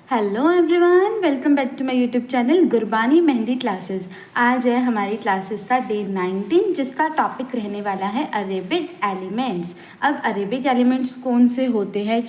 Hello everyone, welcome back to my YouTube channel Gurbani mehndi classes. आज है हमारी क्लासेस का डे 19, जिसका टॉपिक रहने वाला है अरेबिक एलिमेंट्स। अब अरेबिक एलिमेंट्स कौन से होते हैं,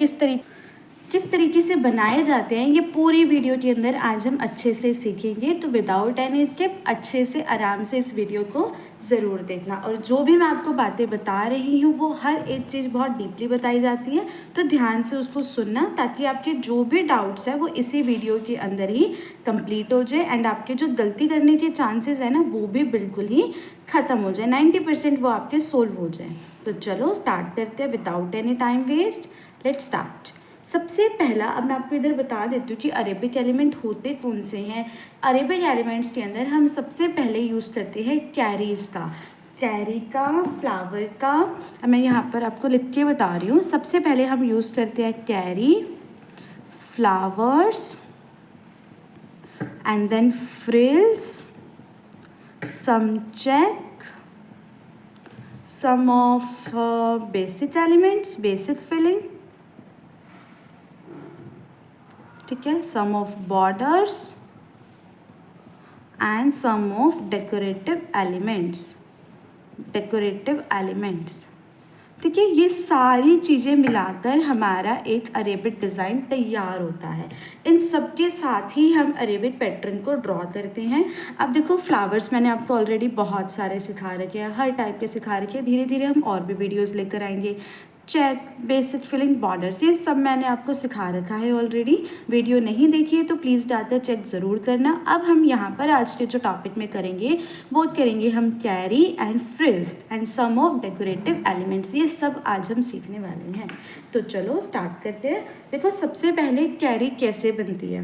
किस तरीके से बनाए जाते हैं, ये पूरी वीडियो के अंदर आज हम अच्छे से सीखेंगे। तो विदाउट एनी स्किप अच्छे से आराम से इस वीडियो को ज़रूर देखना। और जो भी मैं आपको बातें बता रही हूँ वो हर एक चीज़ बहुत डीपली बताई जाती है, तो ध्यान से उसको सुनना ताकि आपके जो भी डाउट्स हैं वो इसी वीडियो के अंदर ही कंप्लीट हो जाए एंड आपके जो गलती करने के चांसेस है ना वो भी बिल्कुल ही ख़त्म हो जाए, 90% वो आपके सोल्व हो जाए। तो चलो स्टार्ट करते हैं without any time waste. Let's start. सबसे पहला अब मैं आपको इधर बता देती हूँ कि अरेबिक एलिमेंट होते कौन से हैं। अरेबिक एलिमेंट्स के अंदर हम सबसे पहले यूज़ करते हैं कैरीज का, कैरी का, फ्लावर का। अब मैं यहाँ पर आपको लिख के बता रही हूँ। सबसे पहले हम यूज़ करते हैं कैरी, flowers and then frills, some check, some of basic elements, basic filling, ठीक है, some of borders and some of decorative elements, ठीक है। ये सारी चीज़ें मिलाकर हमारा एक अरेबिक डिज़ाइन तैयार होता है। इन सब के साथ ही हम अरेबिक पैटर्न को ड्रॉ करते हैं। अब देखो फ्लावर्स मैंने आपको ऑलरेडी बहुत सारे सिखा रखे हैं, हर टाइप के सिखा रखे हैं। धीरे धीरे हम और भी वीडियोस लेकर आएंगे। चेक, बेसिक फिलिंग, बॉर्डर्स, ये सब मैंने आपको सिखा रखा है ऑलरेडी। वीडियो नहीं देखी है तो प्लीज़ जाकर चेक ज़रूर करना। अब हम यहाँ पर आज के जो टॉपिक में करेंगे वो करेंगे हम kairi and frills and some of decorative elements. ये सब आज हम सीखने वाले हैं। तो चलो स्टार्ट करते हैं। देखो सबसे पहले कैरी कैसे बनती है,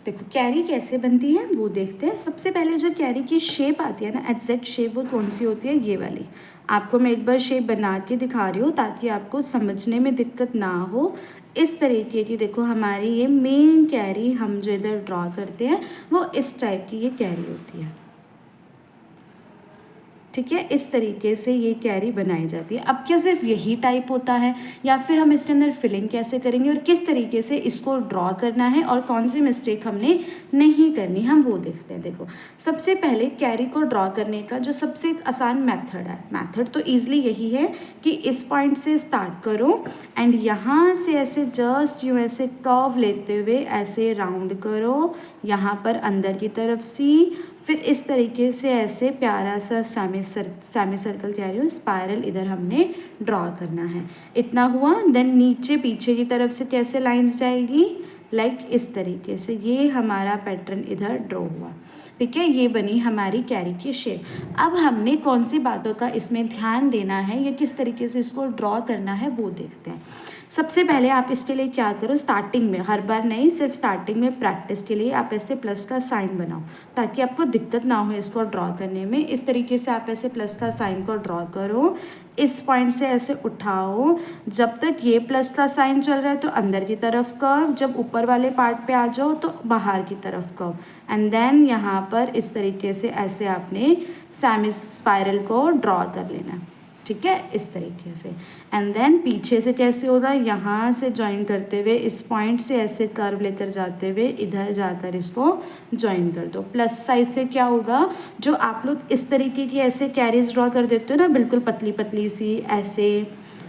देखो कैरी कैसे बनती है वो देखते हैं। सबसे पहले जो कैरी की शेप आती है ना, एग्जैक्ट शेप, वो कौन सी होती है, ये वाली। आपको मैं एक बार शेप बना के दिखा रही हूँ ताकि आपको समझने में दिक्कत ना हो। इस तरीके की देखो हमारी ये मेन कैरी हम जो इधर ड्रॉ करते हैं वो इस टाइप की ये कैरी होती है, ठीक है। इस तरीके से ये कैरी बनाई जाती है। अब क्या सिर्फ यही टाइप होता है या फिर हम इसके अंदर फिलिंग कैसे करेंगे और किस तरीके से इसको ड्रॉ करना है और कौन सी मिस्टेक हमने नहीं करनी, हम वो देखते हैं। देखो सबसे पहले कैरी को ड्रॉ करने का जो सबसे आसान मेथड तो ईजिली यही है कि इस पॉइंट से स्टार्ट करो एंड यहाँ से ऐसे जस्ट यूँ ऐसे कर्व लेते हुए ऐसे राउंड करो, यहाँ पर अंदर की तरफ सी, फिर इस तरीके से ऐसे प्यारा सा सेमी सर्कल कह रही हूँ, स्पायरल इधर हमने ड्रॉ करना है। इतना हुआ। देन नीचे पीछे की तरफ से कैसे लाइंस जाएगी, लाइक इस तरीके से। ये हमारा पैटर्न इधर ड्रॉ हुआ, ठीक है। ये बनी हमारी कैरी की शेप। अब हमने कौन सी बातों का इसमें ध्यान देना है या किस तरीके से इसको ड्रॉ करना है वो देखते हैं। सबसे पहले आप इसके लिए क्या करो, स्टार्टिंग में, हर बार नहीं, सिर्फ स्टार्टिंग में प्रैक्टिस के लिए आप ऐसे प्लस का साइन बनाओ ताकि आपको दिक्कत ना हो इसको ड्रॉ करने में। इस तरीके से आप ऐसे प्लस का साइन को ड्रॉ करो, इस पॉइंट से ऐसे उठाओ। जब तक ये प्लस का साइन चल रहा है तो अंदर की तरफ कर्व, जब ऊपर वाले पार्ट पे आ जाओ तो बाहर की तरफ कर्व एंड देन यहाँ पर इस तरीके से ऐसे आपने सेमी स्पाइरल को ड्रॉ कर लेना, ठीक है, इस तरीके से। एंड देन पीछे से कैसे होगा, यहाँ से ज्वाइन करते हुए इस पॉइंट से ऐसे कर्व लेकर जाते हुए इधर जाकर इसको ज्वाइन कर दो। प्लस साइज से क्या होगा, जो आप लोग इस तरीके की ऐसे कैरीज ड्रॉ कर देते हो ना, बिल्कुल पतली पतली सी ऐसे,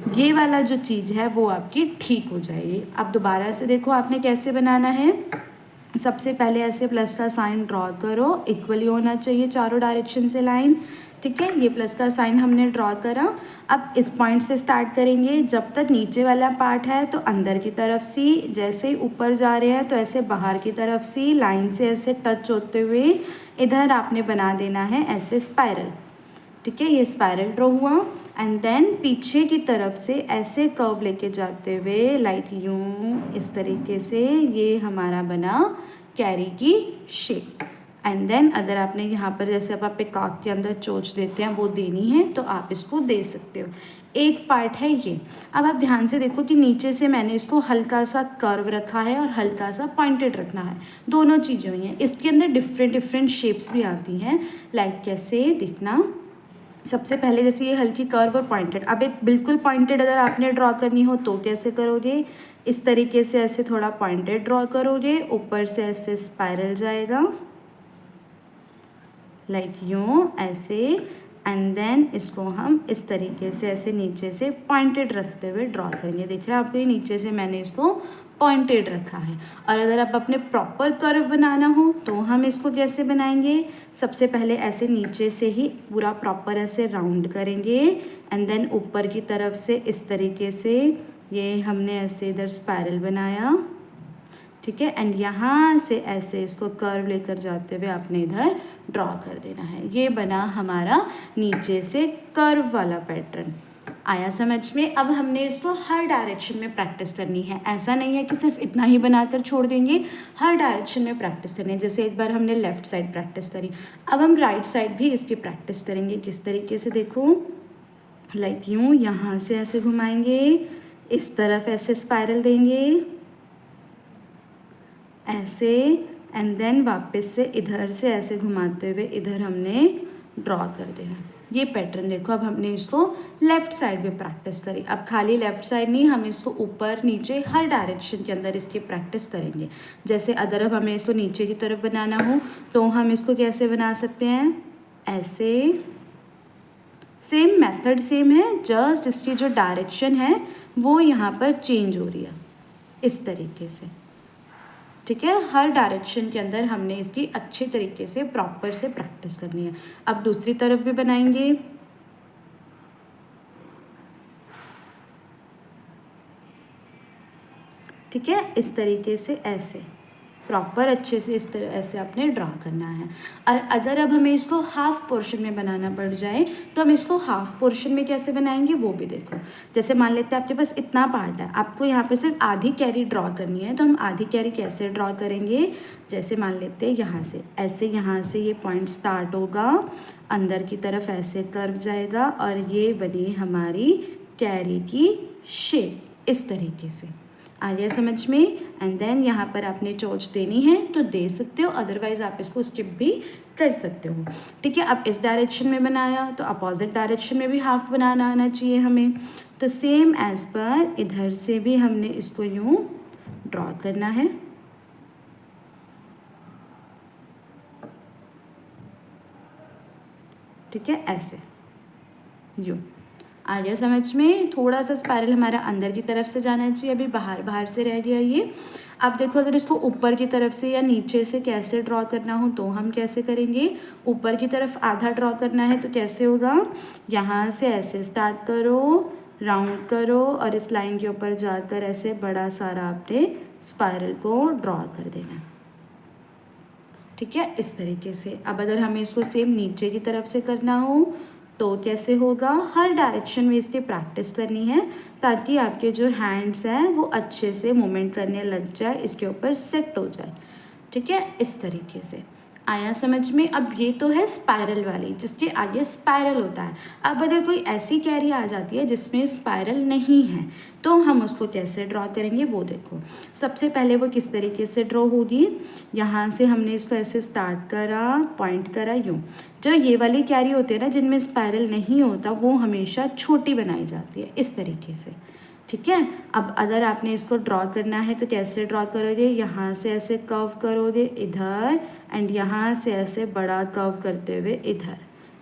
ये वाला जो चीज़ है वो आपकी ठीक हो जाएगी। अब दोबारा से देखो आपने कैसे बनाना है। सबसे पहले ऐसे प्लस का साइन ड्रॉ करो, इक्वली होना चाहिए चारों डायरेक्शन से लाइन, ठीक है। ये प्लस का साइन हमने ड्रॉ करा। अब इस पॉइंट से स्टार्ट करेंगे, जब तक नीचे वाला पार्ट है तो अंदर की तरफ सी, जैसे ही ऊपर जा रहे हैं तो ऐसे बाहर की तरफ सी, लाइन से ऐसे टच होते हुए इधर आपने बना देना है ऐसे स्पाइरल, ठीक है। ये स्पाइरल ड्रॉ हुआ एंड देन पीछे की तरफ से ऐसे कर्व लेके जाते हुए लाइक यूँ इस तरीके से ये हमारा बना कैरी की शेप। एंड देन अगर आपने यहाँ पर जैसे आप पिकॉक के अंदर चोंच देते हैं वो देनी है तो आप इसको दे सकते हो। एक पार्ट है ये। अब आप ध्यान से देखो कि नीचे से मैंने इसको हल्का सा कर्व रखा है और हल्का सा पॉइंटेड रखना है, दोनों चीज़ें हुई हैं। इसके अंदर डिफरेंट शेप्स भी आती हैं, लाइक कैसे देखना, सबसे पहले जैसे ये हल्की कर्व और पॉइंटेड, अब एक बिल्कुल पॉइंटेड अगर आपने ड्रॉ करनी हो तो कैसे करोगे, इस तरीके से ऐसे थोड़ा पॉइंटेड ड्रॉ करोगे, ऊपर से ऐसे स्पाइरल जाएगा लाइक यूँ ऐसे, एंड देन इसको हम इस तरीके से ऐसे नीचे से पॉइंटेड रखते हुए ड्रॉ करेंगे। देख रहे हैं आपको, ये नीचे से मैंने इसको पॉइंटेड रखा है। और अगर आप अपने प्रॉपर कर्व बनाना हो तो हम इसको कैसे बनाएंगे, सबसे पहले ऐसे नीचे से ही पूरा प्रॉपर ऐसे राउंड करेंगे, एंड देन ऊपर की तरफ से इस तरीके से ये हमने ऐसे इधर स्पाइरल बनाया, ठीक है, एंड यहाँ से ऐसे इसको कर्व लेकर जाते हुए आपने इधर ड्रॉ कर देना है। ये बना हमारा नीचे से कर्व वाला पैटर्न। आया समझ में। अब हमने इसको हर डायरेक्शन में प्रैक्टिस करनी है, ऐसा नहीं है कि सिर्फ इतना ही बनाकर छोड़ देंगे, हर डायरेक्शन में प्रैक्टिस करनी है। जैसे एक बार हमने लेफ़्ट साइड प्रैक्टिस करी, अब हम राइट साइड भी इसकी प्रैक्टिस करेंगे। किस तरीके से, देखो लाइक यूँ, यहाँ से ऐसे घुमाएंगे, इस तरफ ऐसे स्पाइरल देंगे ऐसे, एंड देन वापस से इधर से ऐसे घुमाते हुए इधर हमने ड्रॉ कर देना। ये पैटर्न देखो, अब हमने इसको लेफ़्ट साइड भी प्रैक्टिस करी। अब खाली लेफ़्ट साइड नहीं, हम इसको ऊपर नीचे हर डायरेक्शन के अंदर इसकी प्रैक्टिस करेंगे। जैसे अगर अब हमें इसको नीचे की तरफ बनाना हो तो हम इसको कैसे बना सकते हैं, ऐसे, सेम मेथड सेम है, जस्ट इसकी जो डायरेक्शन है वो यहाँ पर चेंज हो रही है, इस तरीके से, ठीक है। हर डायरेक्शन के अंदर हमने इसकी अच्छी तरीके से प्रॉपर से प्रैक्टिस करनी है। अब दूसरी तरफ भी बनाएंगे, ठीक है, इस तरीके से ऐसे प्रॉपर अच्छे से इस तरह ऐसे आपने ड्रा करना है। और अगर अब हमें इसको हाफ पोर्शन में बनाना पड़ जाए तो हम इसको हाफ पोर्शन में कैसे बनाएंगे वो भी देखो। जैसे मान लेते हैं आपके पास इतना पार्ट है, आपको यहाँ पर सिर्फ आधी कैरी ड्रॉ करनी है, तो हम आधी कैरी कैसे ड्रॉ करेंगे, जैसे मान लेते हैं यहाँ से ऐसे, यहाँ से ये पॉइंट स्टार्ट होगा, अंदर की तरफ ऐसे कर्व जाएगा और ये बनी हमारी कैरी की शेप, इस तरीके से। आ गया समझ में। एंड देन यहाँ पर आपने चोंच देनी है तो दे सकते हो, अदरवाइज आप इसको स्किप भी कर सकते हो, ठीक है। अब इस डायरेक्शन में बनाया तो अपोजिट डायरेक्शन में भी हाफ बनाना आना चाहिए हमें, तो सेम एज पर इधर से भी हमने इसको यूँ ड्रॉ करना है, ठीक है, ऐसे यूँ। आ गया समझ में। थोड़ा सा स्पाइरल हमारा अंदर की तरफ से जाना चाहिए, अभी बाहर बाहर से रह गया ये। अब देखो, अगर इसको ऊपर की तरफ से या नीचे से कैसे ड्रॉ करना हो तो हम कैसे करेंगे, ऊपर की तरफ आधा ड्रॉ करना है तो कैसे होगा, यहाँ से ऐसे स्टार्ट करो, राउंड करो और इस लाइन के ऊपर जाकर ऐसे बड़ा सारा आपने स्पाइरल को ड्रॉ कर देना, ठीक है, इस तरीके से। अब अगर हमें इसको सेम नीचे की तरफ से करना हो तो कैसे होगा, हर डायरेक्शन में इसकी प्रैक्टिस करनी है ताकि आपके जो हैंड्स हैं वो अच्छे से मूवमेंट करने लग जाए, इसके ऊपर सेट हो जाए, ठीक है, इस तरीके से। आया समझ में। अब ये तो है स्पाइरल वाली, जिसके आगे स्पाइरल होता है। अब अगर कोई ऐसी कैरी आ जाती है जिसमें स्पाइरल नहीं है तो हम उसको कैसे ड्रॉ करेंगे वो देखो। सबसे पहले वो किस तरीके से ड्रॉ होगी, यहाँ से हमने इसको ऐसे स्टार्ट करा, पॉइंट करा यूँ। जो ये वाली कैरी होती है ना जिनमें स्पाइरल नहीं होता, वो हमेशा छोटी बनाई जाती है, इस तरीके से, ठीक है। अब अगर आपने इसको ड्रॉ करना है तो कैसे ड्रॉ करोगे, यहाँ से ऐसे कर्व करोगे इधर, एंड यहाँ से ऐसे बड़ा कर्व करते हुए इधर,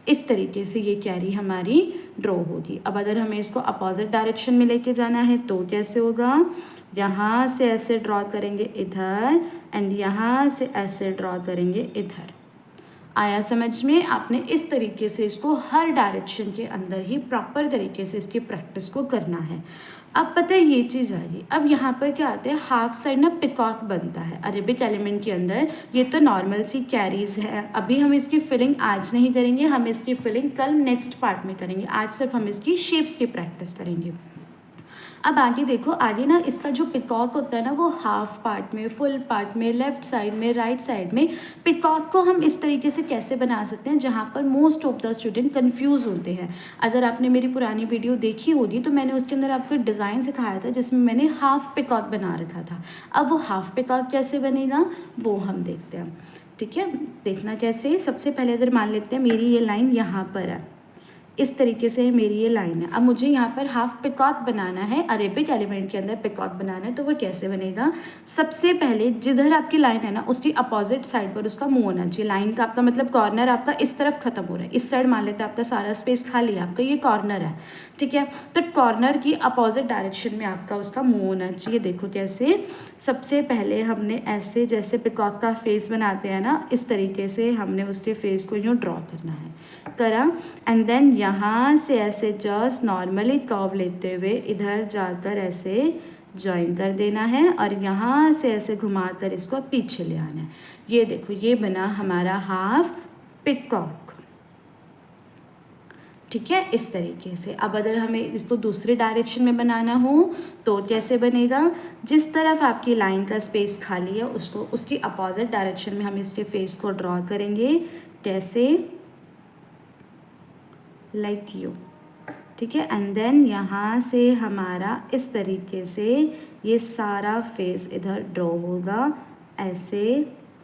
इस तरीके से ये कैरी हमारी ड्रॉ होगी। अब अगर हमें इसको अपोजिट डायरेक्शन में लेके जाना है तो कैसे होगा, यहाँ से ऐसे ड्रॉ करेंगे इधर, एंड यहाँ से ऐसे ड्रॉ करेंगे इधर। आया समझ में। आपने इस तरीके से इसको हर डायरेक्शन के अंदर ही प्रॉपर तरीके से इसकी प्रैक्टिस को करना है। अब पता है ये चीज़ आ गई। अब यहाँ पर क्या आता है, हाफ साइड ना पिकॉक बनता है अरेबिक एलिमेंट के अंदर। ये तो नॉर्मल सी कैरीज है, अभी हम इसकी फिलिंग आज नहीं करेंगे, हम इसकी फिलिंग कल नेक्स्ट पार्ट में करेंगे। आज सिर्फ हम इसकी शेप्स की प्रैक्टिस करेंगे। अब आगे देखो, आगे ना इसका जो पिकॉक होता है ना वो हाफ पार्ट में, फुल पार्ट में, लेफ्ट साइड में, राइट साइड में, पिकॉक को हम इस तरीके से कैसे बना सकते हैं जहाँ पर most of the student confuse होते हैं। अगर आपने मेरी पुरानी वीडियो देखी होगी तो मैंने उसके अंदर आपको डिज़ाइन सिखाया था जिसमें मैंने हाफ पिकॉक बना रखा था। अब वो हाफ पिकॉक कैसे बनेगा वो हम देखते हैं, ठीक है। देखना कैसे, सबसे पहले अगर मान लेते हैं मेरी ये लाइन यहाँ पर है, इस तरीके से मेरी ये लाइन है। अब मुझे यहाँ पर हाफ पिकॉक बनाना है, अरेबिक एलिमेंट के अंदर पिकॉक बनाना है, तो वो कैसे बनेगा? सबसे पहले जिधर आपकी लाइन है ना उसकी अपोजिट साइड पर उसका मुंह होना चाहिए। लाइन का आपका मतलब कॉर्नर आपका इस तरफ खत्म हो रहा है, इस साइड मान लेते हैं आपका सारा स्पेस खाली है, आपका ये कॉर्नर है, ठीक है। तो कॉर्नर की अपोजिट डायरेक्शन में आपका उसका मुंह होना चाहिए। देखो कैसे, सबसे पहले हमने ऐसे जैसे पिकॉक का फेस बनाते हैं ना, इस तरीके से हमने उसके फेस को यूँ ड्रॉ करना है, करा। एंड देन यहाँ से ऐसे जस्ट नॉर्मली कर्व लेते हुए इधर जाकर ऐसे ज्वाइन कर देना है और यहाँ से ऐसे घुमाकर इसको पीछे ले आना है। ये देखो, ये बना हमारा हाफ पिकॉक, ठीक है, इस तरीके से। अब अगर हमें इसको दूसरे डायरेक्शन में बनाना हो तो कैसे बनेगा? जिस तरफ आपकी लाइन का स्पेस खाली है उसको उसकी अपोजिट डायरेक्शन में हम इसके फेस को ड्रॉ करेंगे। कैसे? लाइक यू, ठीक है। एंड देन यहाँ से हमारा इस तरीके से ये सारा फेस इधर ड्रॉ होगा ऐसे,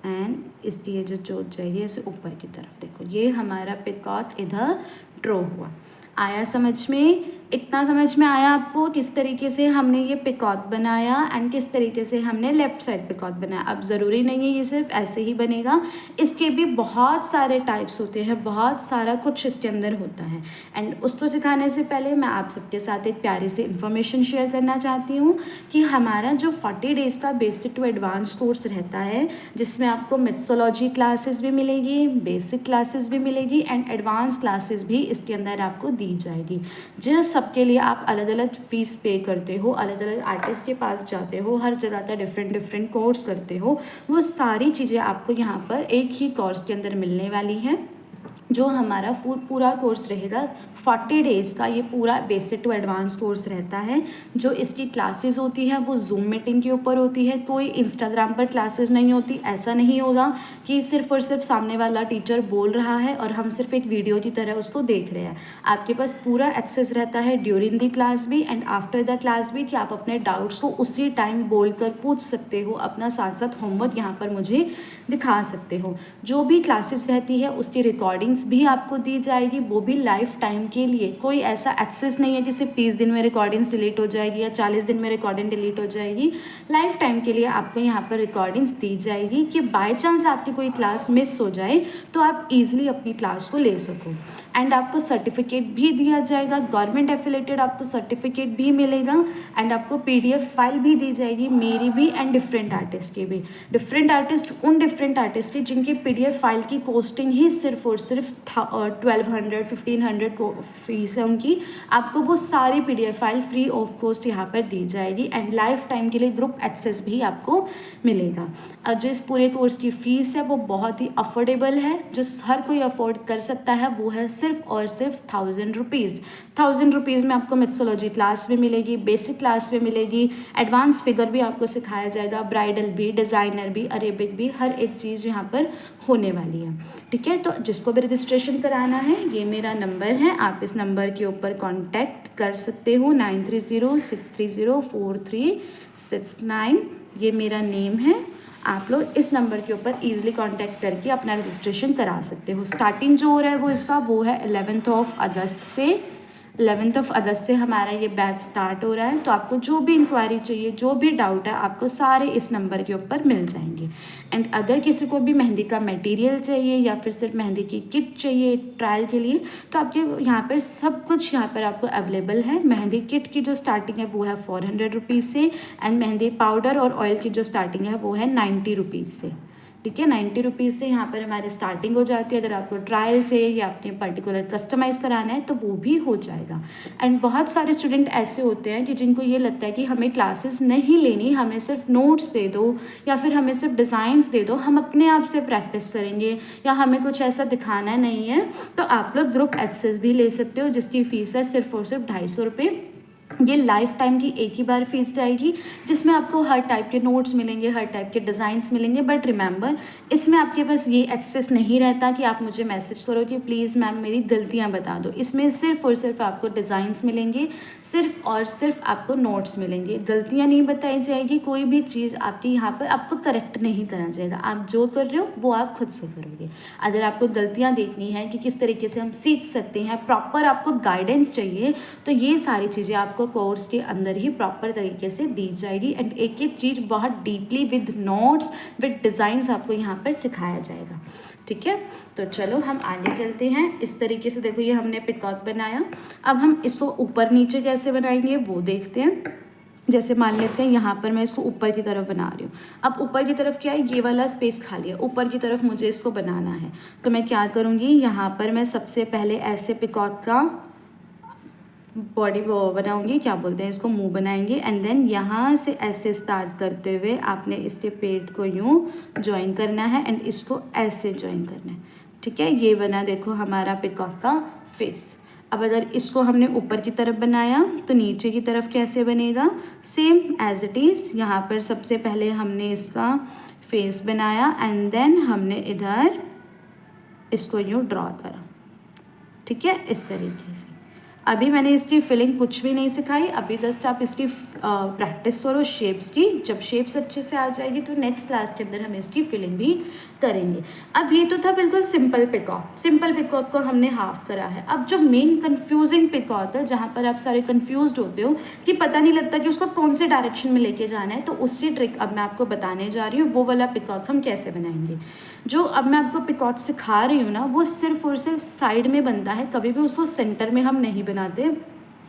एंड इसकी ये जो चोट चाहिए इसे ऊपर की तरफ। देखो ये हमारा पिकॉक इधर ड्रॉ हुआ। आया समझ में? इतना समझ में आया आपको किस तरीके से हमने ये पिकॉक बनाया एंड किस तरीके से हमने लेफ्ट साइड पिकॉक बनाया। अब ज़रूरी नहीं है ये सिर्फ ऐसे ही बनेगा, इसके भी बहुत सारे टाइप्स होते हैं, बहुत सारा कुछ इसके अंदर होता है। एंड उसको सिखाने से पहले मैं आप सबके साथ एक प्यारी सी इन्फॉर्मेशन शेयर करना चाहती हूँ कि हमारा जो 40 डेज़ का बेसिक टू एडवांस कोर्स रहता है, जिसमें आपको मिथोलॉजी क्लासेस भी मिलेगी, बेसिक क्लासेस भी मिलेगी एंड एडवांस क्लासेस भी इसके अंदर आपको दी जाएगी। जिस सबके लिए आप अलग अलग फीस पे करते हो, अलग अलग आर्टिस्ट के पास जाते हो, हर जगह का डिफरेंट कोर्स करते हो, वो सारी चीज़ें आपको यहाँ पर एक ही कोर्स के अंदर मिलने वाली हैं। जो हमारा पूरा कोर्स रहेगा 40 डेज़ का, ये पूरा बेसिक टू एडवांस कोर्स रहता है। जो इसकी क्लासेस होती हैं वो जूम मीटिंग के ऊपर होती है, कोई इंस्टाग्राम पर क्लासेस नहीं होती। ऐसा नहीं होगा कि सिर्फ और सिर्फ सामने वाला टीचर बोल रहा है और हम सिर्फ एक वीडियो की तरह उसको देख रहे हैं। आपके पास पूरा एक्सेस रहता है ड्यूरिंग द क्लास भी एंड आफ्टर द क्लास भी, कि आप अपने डाउट्स को उसी टाइम बोल कर पूछ सकते हो, अपना साथ साथ होमवर्क यहाँ पर मुझे दिखा सकते हो। जो भी क्लासेस रहती है उसकी रिकॉर्डिंग्स भी आपको दी जाएगी, वो भी लाइफ टाइम के लिए। कोई ऐसा एक्सेस नहीं है कि सिर्फ 30 दिन में रिकॉर्डिंग्स डिलीट हो जाएगी या 40 दिन में रिकॉर्डिंग डिलीट हो जाएगी। लाइफ टाइम के लिए आपको यहाँ पर रिकॉर्डिंग्स दी जाएगी कि बाय चांस आपकी कोई क्लास मिस हो जाए तो आप ईजिली अपनी क्लास को ले सको। एंड आपको सर्टिफिकेट भी दिया जाएगा, गवर्नमेंट एफिलेटेड आपको सर्टिफिकेट भी मिलेगा एंड आपको PDF फाइल भी दी जाएगी, मेरी भी एंड डिफरेंट आर्टिस्ट की भी। डिफरेंट आर्टिस्ट उन डिफरेंट आर्टिस्ट की जिनकी PDF फाइल की कॉस्टिंग ही सिर्फ और सिर्फ 1200-1500 को फीस है उनकी, आपको वो सारी PDF file free of cost यहाँ पर दी जाएगी एंड लाइफ टाइम के लिए ग्रुप एक्सेस भी आपको मिलेगा। और जो इस पूरे कोर्स की फ़ीस है वो बहुत ही अफोर्डेबल है, जो हर कोई अफोर्ड कर सकता है। वो है सिर्फ और सिर्फ 1000 रुपीज़। 1000 रुपीज़ में आपको मिथोलॉजी क्लास भी मिलेगी, बेसिक क्लास भी मिलेगी, एडवांस फिगर भी आपको सिखाया जाएगा, ब्राइडल भी, डिज़ाइनर भी, अरेबिक भी, हर एक चीज़ यहाँ पर होने वाली है, ठीक है। तो जिसको भी रजिस्ट्रेशन कराना है, ये मेरा नंबर है, आप इस नंबर के ऊपर कांटेक्ट कर सकते हो, 9306304369, ये मेरा नेम है। आप लोग इस नंबर के ऊपर ईजिली कांटेक्ट करके अपना रजिस्ट्रेशन करा सकते हो। स्टार्टिंग जो हो रहा है वो इसका वो है 11 अगस्त से। 11 अगस्त से हमारा ये बैच स्टार्ट हो रहा है। तो आपको जो भी इंक्वायरी चाहिए, जो भी डाउट है, आपको सारे इस नंबर के ऊपर मिल जाएंगे। एंड अगर किसी को भी मेहंदी का मटेरियल चाहिए या फिर सिर्फ मेहंदी की किट चाहिए ट्रायल के लिए, तो आपके यहाँ पर सब कुछ यहाँ पर आपको अवेलेबल है। मेहंदी किट की जो स्टार्टिंग है वो है 400 रुपीज़ से एंड मेहंदी पाउडर और ऑयल की जो स्टार्टिंग है वो है 90 रुपीज़ से, ठीक है। 90 रुपीज़ से यहाँ पर हमारी स्टार्टिंग हो जाती है। अगर आपको ट्रायल चाहिए या अपने पर्टिकुलर कस्टमाइज़ कराना है तो वो भी हो जाएगा। एंड बहुत सारे स्टूडेंट ऐसे होते हैं कि जिनको ये लगता है कि हमें क्लासेस नहीं लेनी, हमें सिर्फ नोट्स दे दो या फिर हमें सिर्फ डिज़ाइंस दे दो, हम अपने आप से प्रैक्टिस करेंगे या हमें कुछ ऐसा दिखाना नहीं है। तो आप लोग ग्रुप एक्सेस भी ले सकते हो, जिसकी फ़ीस है सिर्फ और सिर्फ 250 रुपये। ये लाइफ टाइम की एक ही बार फीस जाएगी, जिसमें आपको हर टाइप के नोट्स मिलेंगे, हर टाइप के डिज़ाइंस मिलेंगे। बट रिमेंबर, इसमें आपके पास ये एक्सेस नहीं रहता कि आप मुझे मैसेज करो कि प्लीज़ मैम मेरी गलतियाँ बता दो। इसमें सिर्फ और सिर्फ आपको डिज़ाइंस मिलेंगे, सिर्फ और सिर्फ आपको नोट्स मिलेंगे। गलतियाँ नहीं बताई जाएगी, कोई भी चीज़ आपकी यहाँ पर आपको करेक्ट नहीं करा जाएगा। आप जो कर रहे हो वो आप खुद से करोगे। अगर आपको गलतियाँ देखनी है कि किस तरीके से हम सीख सकते हैं, प्रॉपर आपको गाइडेंस चाहिए, तो ये सारी चीज़ें आपको कोर्स के अंदर ही प्रॉपर तरीके से दी जाएगी। एंड एक एक चीज़ बहुत deeply with notes with designs आपको यहाँ पर सिखाया जाएगा। ठीक है, तो चलो हम आगे चलते हैं। इस तरीके से देखो, ये हमने पिकॉक बनाया। अब हम इसको ऊपर नीचे कैसे बनाएंगे वो देखते हैं। जैसे मान लेते हैं यहाँ पर मैं इसको ऊपर की तरफ बना रही हूँ। अब ऊपर की तरफ क्या है, ये वाला स्पेस खाली है, ऊपर की तरफ मुझे इसको बनाना है। तो मैं क्या करूँगी, यहाँ पर मैं सबसे पहले ऐसे पिकॉक का बॉडी बनाऊंगी, क्या बोलते हैं इसको, मुंह बनाएंगे। एंड देन यहाँ से ऐसे स्टार्ट करते हुए आपने इसके पेट को यूँ ज्वाइन करना है एंड इसको ऐसे ज्वाइन करना है। ठीक है, ये बना देखो हमारा पिकॉक का फेस। अब अगर इसको हमने ऊपर की तरफ बनाया तो नीचे की तरफ कैसे बनेगा, सेम एज इट इज़। यहाँ पर सबसे पहले हमने इसका फेस बनाया एंड देन हमने इधर इसको यूँ ड्रॉ करा। ठीक है, इस तरीके से। अभी मैंने इसकी फिलिंग कुछ भी नहीं सिखाई, अभी जस्ट आप इसकी प्रैक्टिस करो शेप्स की। जब शेप्स अच्छे से आ जाएगी तो नेक्स्ट क्लास के अंदर हम इसकी फिलिंग भी करेंगे। अब ये तो था बिल्कुल सिंपल पिकॉक। सिंपल पिकॉक को हमने हाफ करा है। अब जो मेन कंफ्यूजिंग पिकॉक है, जहाँ पर आप सारे कंफ्यूज्ड होते हो कि पता नहीं लगता कि उसको कौन से डायरेक्शन में लेके जाना है, तो उसकी ट्रिक अब मैं आपको बताने जा रही हूँ। वो वाला पिकॉक हम कैसे बनाएंगे। जो अब मैं आपको पिकॉक सिखा रही हूँ ना, वो सिर्फ और सिर्फ साइड में बनता है, कभी भी उसको सेंटर में हम नहीं बनाते,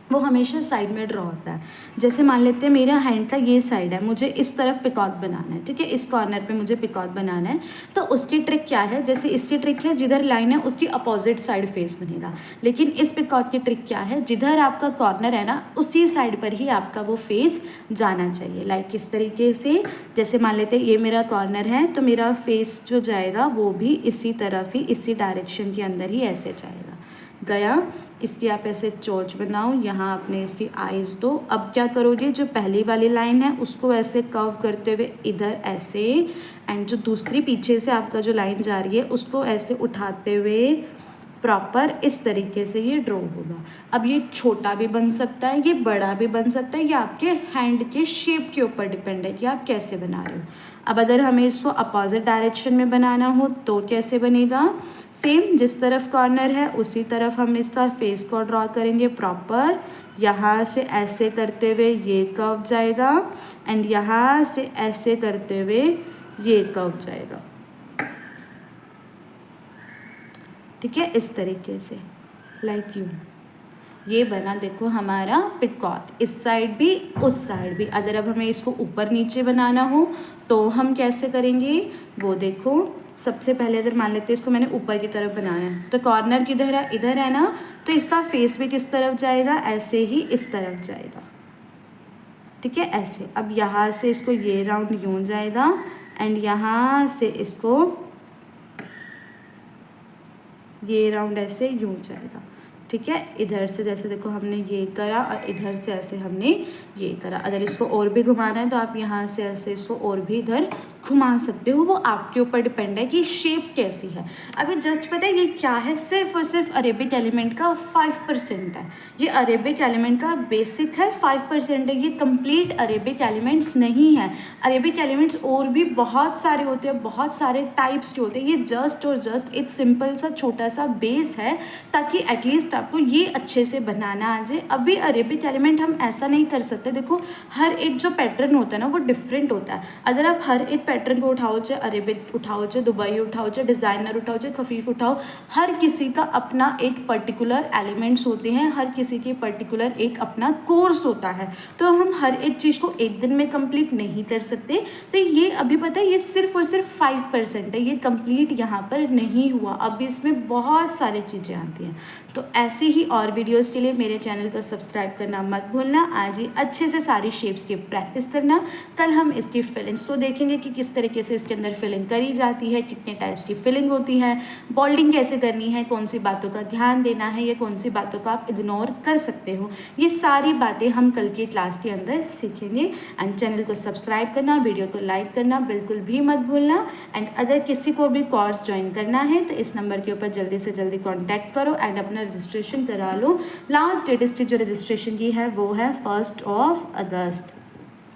वो हमेशा साइड में ड्रॉ होता है। जैसे मान लेते हैं मेरा हैंड का ये साइड है, मुझे इस तरफ पिकॉक बनाना है। ठीक है, इस कॉर्नर पे मुझे पिकॉक बनाना है। तो उसकी ट्रिक क्या है, जैसे इसकी ट्रिक है जिधर लाइन है उसकी अपोजिट साइड फेस बनेगा। लेकिन इस पिकॉक की ट्रिक क्या है, जिधर आपका कॉर्नर है ना, उसी साइड पर ही आपका वो फेस जाना चाहिए। लाइक इस तरीके से, जैसे मान लेते हैं ये मेरा कॉर्नर है, तो मेरा फेस जो जाएगा वो भी इसी तरफ ही, इसी डायरेक्शन के अंदर ही ऐसे जाएगा। गया, इसकी आप ऐसे चोंच बनाओ, यहाँ आपने इसकी आईज दो। अब क्या करोगे, जो पहली वाली लाइन है उसको ऐसे कर्व करते हुए इधर ऐसे, एंड जो दूसरी पीछे से आपका जो लाइन जा रही है उसको ऐसे उठाते हुए प्रॉपर इस तरीके से ये ड्रॉ होगा। अब ये छोटा भी बन सकता है, ये बड़ा भी बन सकता है, ये आपके हैंड के शेप के ऊपर डिपेंड है कि आप कैसे बना रहे हो। अब अगर हमें इसको अपोजिट डायरेक्शन में बनाना हो तो कैसे बनेगा, सेम जिस तरफ कॉर्नर है उसी तरफ हम इसका फेस को ड्रॉ करेंगे प्रॉपर। यहाँ से ऐसे करते हुए ये कर्व जाएगा एंड यहाँ से ऐसे करते हुए ये कर्व जाएगा। ठीक है, इस तरीके से लाइक यू। ये बना देखो हमारा पिकॉक, इस साइड भी उस साइड भी। अगर अब हमें इसको ऊपर नीचे बनाना हो तो हम कैसे करेंगे वो देखो। सबसे पहले अगर मान लेते हैं इसको मैंने ऊपर की तरफ बनाना है, तो कॉर्नर किधर है, इधर है ना, तो इसका फेस भी किस तरफ जाएगा, ऐसे ही इस तरफ जाएगा। ठीक है, ऐसे। अब यहाँ से इसको ये राउंड यूँ जाएगा एंड यहाँ से इसको ये राउंड ऐसे यूँ जाएगा। ठीक है, इधर से जैसे देखो हमने ये करा और इधर से ऐसे हमने ये करा। अगर इसको और भी घुमाना है तो आप यहाँ से ऐसे इसको और भी इधर घुमा सकते हो, वो आपके ऊपर डिपेंड है कि शेप कैसी है। अभी जस्ट पता है ये क्या है, सिर्फ और सिर्फ अरेबिक एलिमेंट का 5% है। ये अरेबिक एलिमेंट का बेसिक है, 5% है, ये कंप्लीट अरेबिक एलिमेंट्स नहीं है। अरेबिक एलिमेंट्स और भी बहुत सारे होते हैं, बहुत सारे टाइप्स के होते हैं। ये जस्ट और जस्ट एक सिंपल सा छोटा सा बेस है, ताकि एटलीस्ट आपको ये अच्छे से बनाना आ जाए। अभी अरेबिक एलिमेंट हम ऐसा नहीं कर सकते, देखो हर एक जो पैटर्न होता है ना वो डिफरेंट होता है। अगर आप हर एक पैटर्न को उठाओ, चाहे अरेबिक उठाओ, चाहे दुबई उठाओ, चाहे डिज़ाइनर उठाओ, चाहे खफीफ उठाओ, हर किसी का अपना एक पर्टिकुलर एलिमेंट्स होते हैं, हर किसी के पर्टिकुलर एक अपना कोर्स होता है। तो हम हर एक चीज़ को एक दिन में कंप्लीट नहीं कर सकते। तो ये अभी पता है ये सिर्फ और सिर्फ 5% है, ये कंप्लीट यहाँ पर नहीं हुआ। अभी इसमें बहुत सारी चीज़ें आती हैं। तो ऐसे ही और वीडियोस के लिए मेरे चैनल को सब्सक्राइब करना मत भूलना। आज ही अच्छे से सारी शेप्स की प्रैक्टिस करना। कल हम इसकी फिलिंग्स को देखेंगे कि किस किस तरीके से इसके अंदर फिलिंग करी जाती है, कितने टाइप्स की फिलिंग होती है, बोल्डिंग कैसे करनी है, कौन सी बातों का ध्यान देना है या कौन सी बातों का आप इग्नोर कर सकते हो, ये सारी बातें हम कल की क्लास के अंदर सीखेंगे। एंड चैनल को सब्सक्राइब करना, वीडियो को लाइक करना बिल्कुल भी मत भूलना। एंड अगर किसी को भी कोर्स ज्वाइन करना है तो इस नंबर के ऊपर जल्दी से जल्दी कॉन्टैक्ट करो एंड अपना रजिस्ट्रेशन करा लो। लास्ट डेट जो रजिस्ट्रेशन की है वो है 1 अगस्त।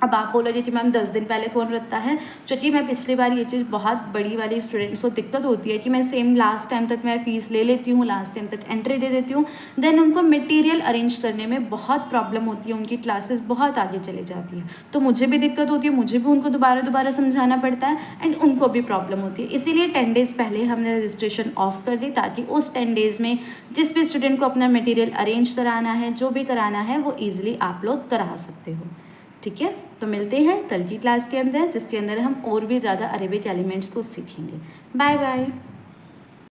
अब आप बोलोगे कि मैम 10 दिन पहले कौन रखता है, क्योंकि मैं पिछली बार ये चीज़ बहुत बड़ी वाली स्टूडेंट्स को दिक्कत होती है कि मैं सेम लास्ट टाइम तक मैं फ़ीस ले लेती हूँ, लास्ट टाइम तक एंट्री दे देती हूँ, देन उनको मटेरियल अरेंज करने में बहुत प्रॉब्लम होती है, उनकी क्लासेस बहुत आगे चली जाती है, तो मुझे भी दिक्कत होती है, मुझे भी उनको दोबारा समझाना पड़ता है एंड उनको भी प्रॉब्लम होती है। इसीलिए 10 डेज़ पहले हमने रजिस्ट्रेशन ऑफ कर दी ताकि उस 10 डेज़ में जिस भी स्टूडेंट को अपना मटेरियल अरेंज कराना है, जो भी कराना है, वो ईजिली आप लोग करा सकते हो। ठीक है, तो मिलते हैं कल की क्लास के अंदर जिसके अंदर हम और भी ज़्यादा अरेबिक एलिमेंट्स को सीखेंगे। Bye bye.